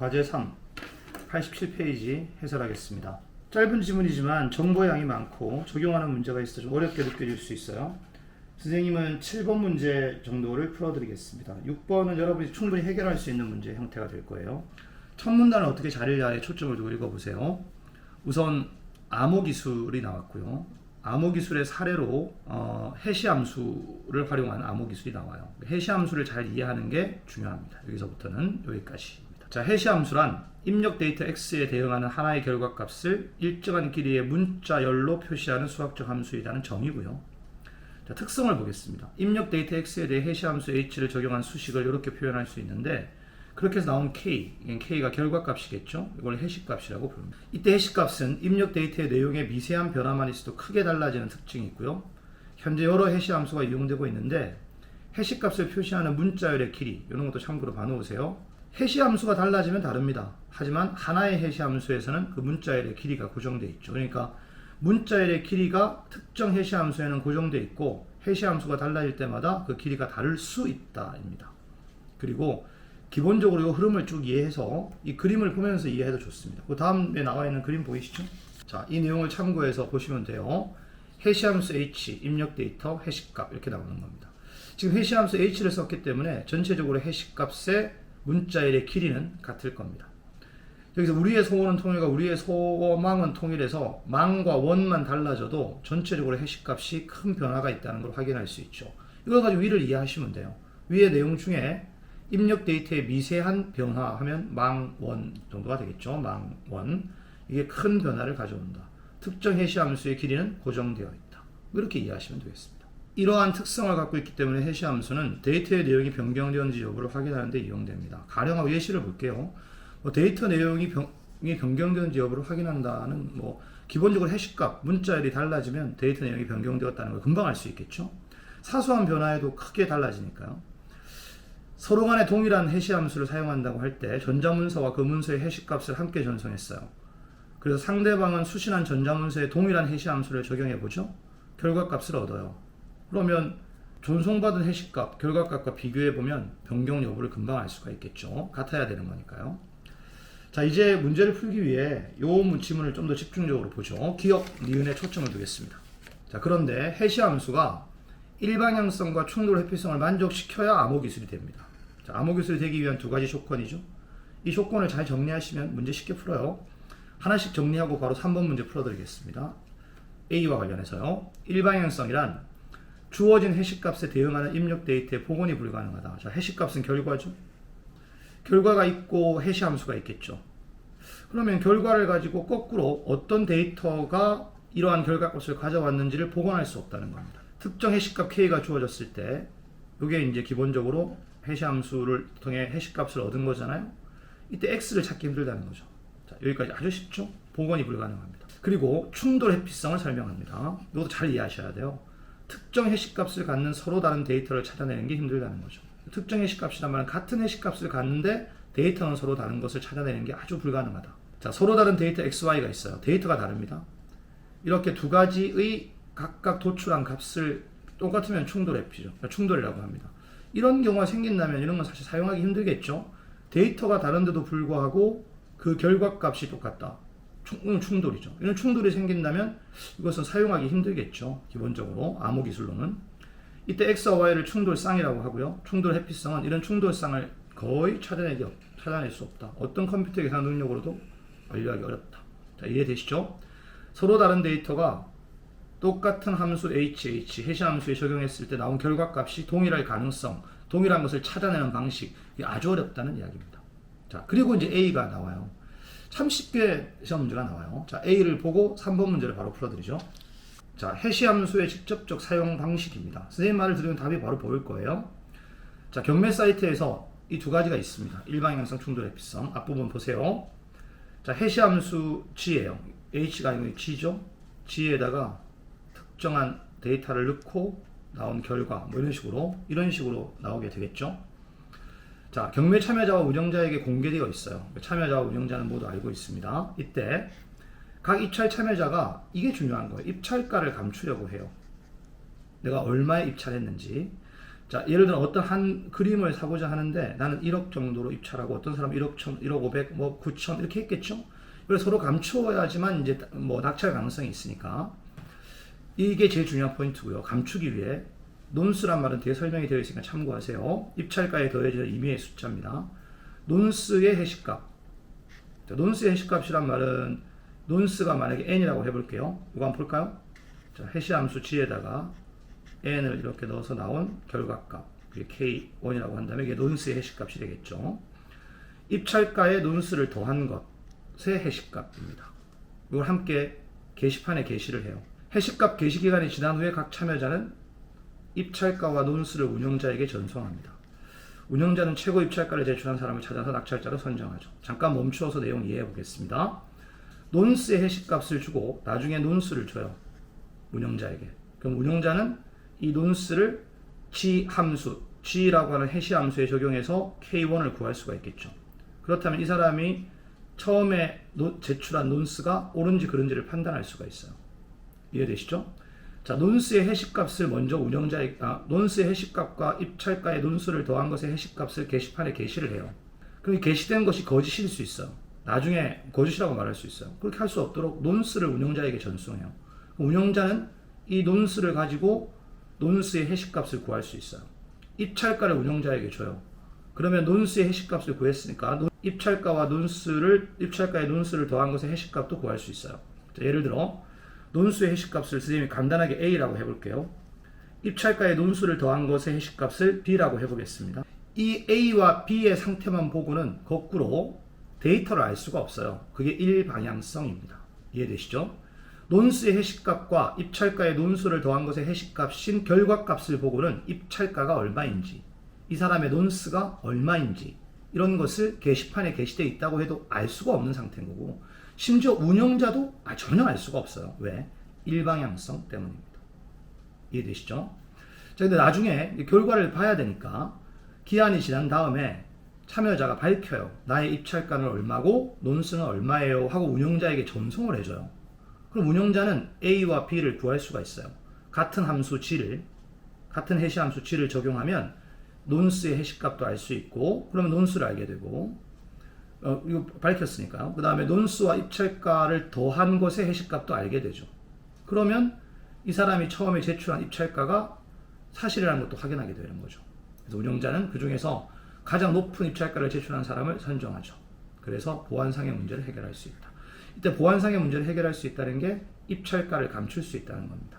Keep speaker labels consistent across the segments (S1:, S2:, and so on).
S1: 과제 3 87페이지 해설하겠습니다. 짧은 지문이지만 정보의 양이 많고 적용하는 문제가 있어 좀 어렵게 느껴질 수 있어요. 선생님은 7번 문제 정도를 풀어드리겠습니다. 6번은 여러분이 충분히 해결할 수 있는 문제 형태가 될 거예요. 첫 문단을 어떻게 자르냐에 초점을 두고 읽어보세요. 우선 암호 기술이 나왔고요. 암호 기술의 사례로 해시 함수를 활용한 암호 기술이 나와요. 해시 함수를 잘 이해하는 게 중요합니다. 여기서부터는 여기까지입니다. 자, 해시 함수란 입력 데이터 x에 대응하는 하나의 결과값을 일정한 길이의 문자열로 표시하는 수학적 함수이라는 점이고요. 자, 특성을 보겠습니다. 입력 데이터 x에 대해 해시 함수 h를 적용한 수식을 이렇게 표현할 수 있는데, 그렇게 해서 나온 k가 결과값이겠죠. 이걸 해시값이라고 부릅니다. 이때 해시값은 입력 데이터의 내용에 미세한 변화만 있어도 크게 달라지는 특징이 있고요. 현재 여러 해시 함수가 이용되고 있는데, 해시값을 표시하는 문자열의 길이, 이런 것도 참고로 봐놓으세요. 해시 함수가 달라지면 다릅니다. 하지만 하나의 해시 함수에서는 그 문자열의 길이가 고정되어 있죠. 그러니까 문자열의 길이가 특정 해시 함수에는 고정되어 있고, 해시 함수가 달라질 때마다 그 길이가 다를 수 있다입니다. 그리고 기본적으로 이 흐름을 쭉 이해해서 이 그림을 보면서 이해해도 좋습니다. 그 다음에 나와 있는 그림 보이시죠? 자, 이 내용을 참고해서 보시면 돼요. 해시함수 h, 입력 데이터, 해시값 이렇게 나오는 겁니다. 지금 해시함수 h를 썼기 때문에 전체적으로 해시값의 문자열의 길이는 같을 겁니다. 여기서 우리의 소원은 통일과 우리의 소망은 통일해서 망과 원만 달라져도 전체적으로 해시값이 큰 변화가 있다는 걸 확인할 수 있죠. 이걸 가지고 위를 이해하시면 돼요. 위의 내용 중에 입력 데이터의 미세한 변화하면 망원 정도가 되겠죠. 망원. 이게 큰 변화를 가져온다. 특정 해시 함수의 길이는 고정되어 있다. 이렇게 이해하시면 되겠습니다. 이러한 특성을 갖고 있기 때문에 해시 함수는 데이터의 내용이 변경되었는지 여부를 확인하는 데 이용됩니다. 가령하고 예시를 볼게요. 데이터 내용이 변경되었는지 여부를 확인한다는 기본적으로 해시값, 문자열이 달라지면 데이터 내용이 변경되었다는 걸 금방 알 수 있겠죠. 사소한 변화에도 크게 달라지니까요. 서로 간에 동일한 해시 함수를 사용한다고 할 때 전자문서와 그 문서의 해시값을 함께 전송했어요. 그래서 상대방은 수신한 전자문서에 동일한 해시 함수를 적용해보죠. 결과값을 얻어요. 그러면 전송받은 해시값, 결과값과 비교해보면 변경 여부를 금방 알 수가 있겠죠. 같아야 되는 거니까요. 자, 이제 문제를 풀기 위해 이 지문을 좀 더 집중적으로 보죠. 기억, 니은에 초점을 두겠습니다. 자, 그런데 해시 함수가 일방향성과 충돌 회피성을 만족시켜야 암호 기술이 됩니다. 자, 암호 기술이 되기 위한 두 가지 조건이죠. 이 조건을 잘 정리하시면 문제 쉽게 풀어요. 하나씩 정리하고 바로 3번 문제 풀어드리겠습니다. A와 관련해서요. 일방향성이란 주어진 해시값에 대응하는 입력 데이터의 복원이 불가능하다. 자, 해시값은 결과죠. 결과가 있고 해시 함수가 있겠죠. 그러면 결과를 가지고 거꾸로 어떤 데이터가 이러한 결과값을 가져왔는지를 복원할 수 없다는 겁니다. 특정 해시값 k가 주어졌을 때 이게 이제 기본적으로 해시 함수를 통해 해시값을 얻은 거잖아요. 이때 x를 찾기 힘들다는 거죠. 자, 여기까지 아주 쉽죠? 복원이 불가능합니다. 그리고 충돌 회피성을 설명합니다. 이것도 잘 이해하셔야 돼요. 특정 해시값을 갖는 서로 다른 데이터를 찾아내는 게 힘들다는 거죠. 특정 해시값이란 말은 같은 해시값을 갖는데 데이터는 서로 다른 것을 찾아내는 게 아주 불가능하다. 자, 서로 다른 데이터 xy가 있어요. 데이터가 다릅니다. 이렇게 두 가지의 각각 도출한 값을 똑같으면 충돌 회피죠. 충돌이라고 합니다. 이런 경우가 생긴다면 이런 건 사실 사용하기 힘들겠죠. 데이터가 다른데도 불구하고 그 결과값이 똑같다. 충돌이죠. 이런 충돌이 생긴다면 이것은 사용하기 힘들겠죠. 기본적으로 암호 기술로는. 이때 x와 y를 충돌쌍이라고 하고요. 충돌 회피성은 이런 충돌쌍을 거의 찾아낼 수 없다. 어떤 컴퓨터 계산 능력으로도 완료하기 어렵다. 자, 이해되시죠? 서로 다른 데이터가 똑같은 함수 해시 함수에 적용했을 때 나온 결과값이 동일할 가능성, 동일한 것을 찾아내는 방식, 이게 아주 어렵다는 이야기입니다. 자, 그리고 이제 A가 나와요. 참 쉽게 시험 문제가 나와요. 자, A를 보고 3번 문제를 바로 풀어드리죠. 자, 해시 함수의 직접적 사용 방식입니다. 선생님 말을 들으면 답이 바로 보일 거예요. 자, 경매 사이트에서 이 두 가지가 있습니다. 일방향성, 충돌 회피성. 앞부분 보세요. 자, 해시 함수 G예요. H가 아니고 G죠. G에다가 특정한 데이터를 넣고 나온 결과 이런 식으로 나오게 되겠죠. 자, 경매 참여자와 운영자에게 공개되어 있어요. 참여자와 운영자는 모두 알고 있습니다. 이때 각 입찰 참여자가, 이게 중요한 거예요. 입찰가를 감추려고 해요. 내가 얼마에 입찰했는지. 자, 예를 들어 어떤 한 그림을 사고자 하는데 나는 1억 정도로 입찰하고 어떤 사람은 1억 1천, 1억 500, 뭐 9천 이렇게 했겠죠. 그래서 서로 감추어야지만 이제 뭐 낙찰 가능성이 있으니까 이게 제일 중요한 포인트고요. 감추기 위해 논스란 말은 뒤에 설명이 되어 있으니까 참고하세요. 입찰가에 더해져 임의의 숫자입니다. 논스의 해시값. 자, 논스의 해시값이란 말은 논스가 만약에 n이라고 해볼게요. 이거 한번 볼까요? 자, 해시함수 g에다가 n을 이렇게 넣어서 나온 결과값, 그게 k1이라고 한다면 이게 논스의 해시값이 되겠죠. 입찰가에 논스를 더한 것의 해시값입니다. 이걸 함께 게시판에 게시를 해요. 해시값 게시 기간이 지난 후에 각 참여자는 입찰가와 논스를 운영자에게 전송합니다. 운영자는 최고 입찰가를 제출한 사람을 찾아서 낙찰자로 선정하죠. 잠깐 멈추어서 내용 이해해 보겠습니다. 논스의 해시값을 주고 나중에 논스를 줘요. 운영자에게. 그럼 운영자는 이 논스를 G 함수, G라고 하는 해시 함수에 적용해서 K1을 구할 수가 있겠죠. 그렇다면 이 사람이 처음에 제출한 논스가 옳은지 그른지를 판단할 수가 있어요. 이해되시죠? 자, 논스의 해시값을 먼저 논스의 해시값과 입찰가의 논스를 더한 것의 해시값을 게시판에 게시를 해요. 그럼 게시된 것이 거짓일 수 있어요. 나중에 거짓이라고 말할 수 있어요. 그렇게 할 수 없도록 논스를 운영자에게 전송해요. 운영자는 이 논스를 가지고 논스의 해시값을 구할 수 있어요. 입찰가를 운영자에게 줘요. 그러면 논스의 해시값을 구했으니까 입찰가의 논스를 더한 것의 해시값도 구할 수 있어요. 자, 예를 들어 논수의 해시값을 선생님이 간단하게 A라고 해볼게요. 입찰가의 논수를 더한 것의 해시값을 B라고 해보겠습니다. 이 A와 B의 상태만 보고는 거꾸로 데이터를 알 수가 없어요. 그게 일방향성입니다. 이해되시죠? 논수의 해시값과 입찰가의 논수를 더한 것의 해시값인 결과값을 보고는 입찰가가 얼마인지, 이 사람의 논수가 얼마인지 이런 것을 게시판에 게시되어 있다고 해도 알 수가 없는 상태인 거고, 심지어 운영자도 전혀 알 수가 없어요. 왜? 일방향성 때문입니다. 이해되시죠? 자, 근데 나중에 결과를 봐야 되니까 기한이 지난 다음에 참여자가 밝혀요. 나의 입찰가는 얼마고 논수는 얼마예요 하고 운영자에게 전송을 해줘요. 그럼 운영자는 A와 B를 구할 수가 있어요. 같은 함수 G를, 같은 해시 함수 G를 적용하면 논수의 해시값도 알 수 있고, 그러면 논수를 알게 되고, 이거 밝혔으니까요. 그 다음에 논수와 입찰가를 더한 것의 해시값도 알게 되죠. 그러면 이 사람이 처음에 제출한 입찰가가 사실이라는 것도 확인하게 되는 거죠. 그래서 운영자는 그 중에서 가장 높은 입찰가를 제출한 사람을 선정하죠. 그래서 보안상의 문제를 해결할 수 있다. 이때 보안상의 문제를 해결할 수 있다는 게 입찰가를 감출 수 있다는 겁니다.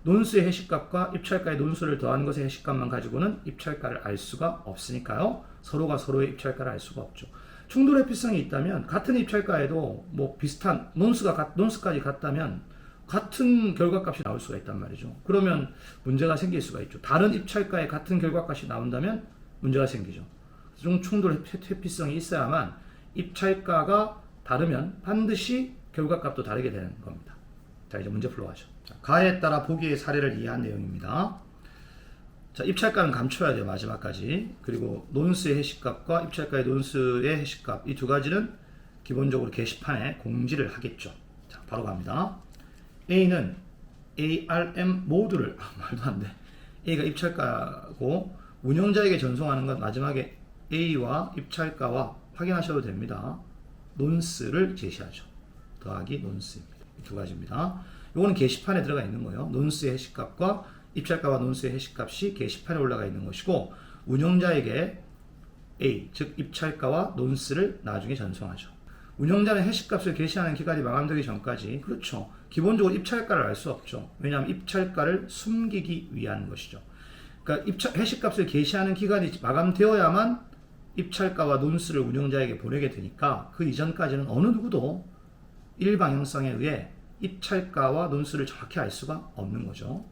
S1: 논수의 해시값과 입찰가의 논수를 더한 것의 해시값만 가지고는 입찰가를 알 수가 없으니까요. 서로가 서로의 입찰가를 알 수가 없죠. 충돌 회피성이 있다면 같은 입찰가에도 뭐 비슷한 논수까지 같다면 같은 결과값이 나올 수가 있단 말이죠. 그러면 문제가 생길 수가 있죠. 다른 입찰가에 같은 결과값이 나온다면 문제가 생기죠. 충돌 회피성이 있어야만 입찰가가 다르면 반드시 결과값도 다르게 되는 겁니다. 자, 이제 문제 풀어가죠. 가에 따라 보기의 사례를 이해한 내용입니다. 자, 입찰가는 감춰야 돼요. 마지막까지. 그리고 논수의 해시값과 입찰가의 논수의 해시값, 이 두 가지는 기본적으로 게시판에 공지를 하겠죠. 자, 바로 갑니다. A는 ARM 모두를 말도 안 돼. A가 입찰가고 운영자에게 전송하는 건 마지막에 A와 입찰가와 확인하셔도 됩니다. 논스를 제시하죠. 더하기 논스입니다. 이 두 가지입니다. 이거는 게시판에 들어가 있는 거예요. 논스의 해시값과 입찰가와 논수의 해시값이 게시판에 올라가 있는 것이고, 운영자에게 A, 즉 입찰가와 논스를 나중에 전송하죠. 운영자는 해시값을 게시하는 기간이 마감되기 전까지, 그렇죠, 기본적으로 입찰가를 알 수 없죠. 왜냐하면 입찰가를 숨기기 위한 것이죠. 그러니까 해시값을 게시하는 기간이 마감되어야만 입찰가와 논스를 운영자에게 보내게 되니까 그 이전까지는 어느 누구도 일방향성에 의해 입찰가와 논스를 정확히 알 수가 없는 거죠.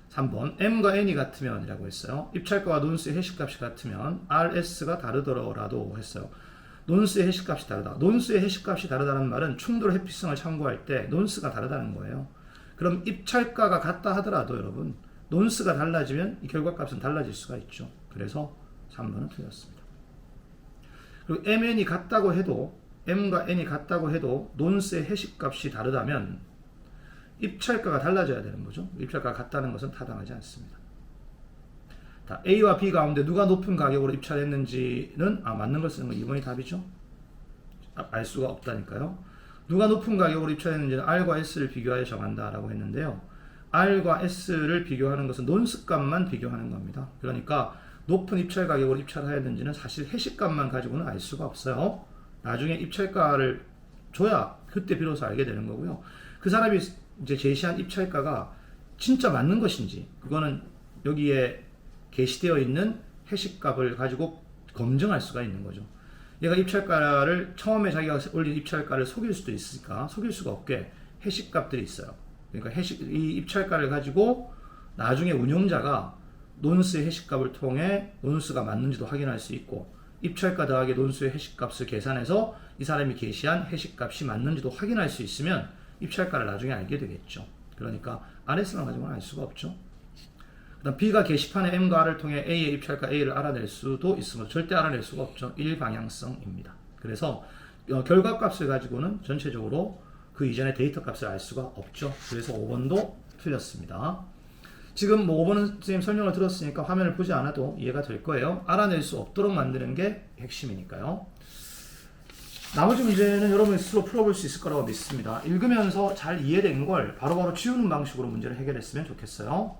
S1: 3번, M과 N이 같으면 이라고 했어요. 입찰가와 논수의 해시값이 같으면 RS가 다르더라도 했어요. 논수의 해시값이 다르다. 논수의 해시값이 다르다는 말은 충돌 회피성을 참고할 때 논수가 다르다는 거예요. 그럼 입찰가가 같다 하더라도 여러분, 논수가 달라지면 이 결과값은 달라질 수가 있죠. 그래서 3번은 틀렸습니다. 그리고 MN이 같다고 해도, M과 N이 같다고 해도 논수의 해시값이 다르다면 입찰가가 달라져야 되는 거죠. 입찰가가 같다는 것은 타당하지 않습니다. 자, A와 B 가운데 누가 높은 가격으로 입찰했는지는 맞는 걸 쓰는 거 2번이 답이죠. 알 수가 없다니까요. 누가 높은 가격으로 입찰했는지는 R과 S를 비교하여 정한다라고 했는데요. R과 S를 비교하는 것은 논스값만 비교하는 겁니다. 그러니까 높은 입찰 가격으로 입찰하였는지는 사실 해시값만 가지고는 알 수가 없어요. 나중에 입찰가를 줘야 그때 비로소 알게 되는 거고요. 그 사람이 이제 제시한 입찰가가 진짜 맞는 것인지 그거는 여기에 게시되어 있는 해시값을 가지고 검증할 수가 있는 거죠. 얘가 입찰가를 처음에 자기가 올린 입찰가를 속일 수도 있으니까 속일 수가 없게 해시값들이 있어요. 그러니까 이 입찰가를 가지고 나중에 운용자가 논스의 해시값을 통해 논스가 맞는지도 확인할 수 있고 입찰가 더하기 논스의 해시값을 계산해서 이 사람이 게시한 해시값이 맞는지도 확인할 수 있으면 입찰가를 나중에 알게 되겠죠. 그러니까 RS만 가지고는 알 수가 없죠. 그다음 B가 게시판에 M과 R을 통해 A의 입찰가 A를 알아낼 수도 있으므로 절대 알아낼 수가 없죠. 일방향성입니다. 그래서 결과값을 가지고는 전체적으로 그 이전의 데이터 값을 알 수가 없죠. 그래서 5번도 틀렸습니다. 지금 5번은 선생님 설명을 들었으니까 화면을 보지 않아도 이해가 될 거예요. 알아낼 수 없도록 만드는 게 핵심이니까요. 나머지 문제는 여러분이 스스로 풀어볼 수 있을 거라고 믿습니다. 읽으면서 잘 이해된 걸 바로바로 지우는 방식으로 문제를 해결했으면 좋겠어요.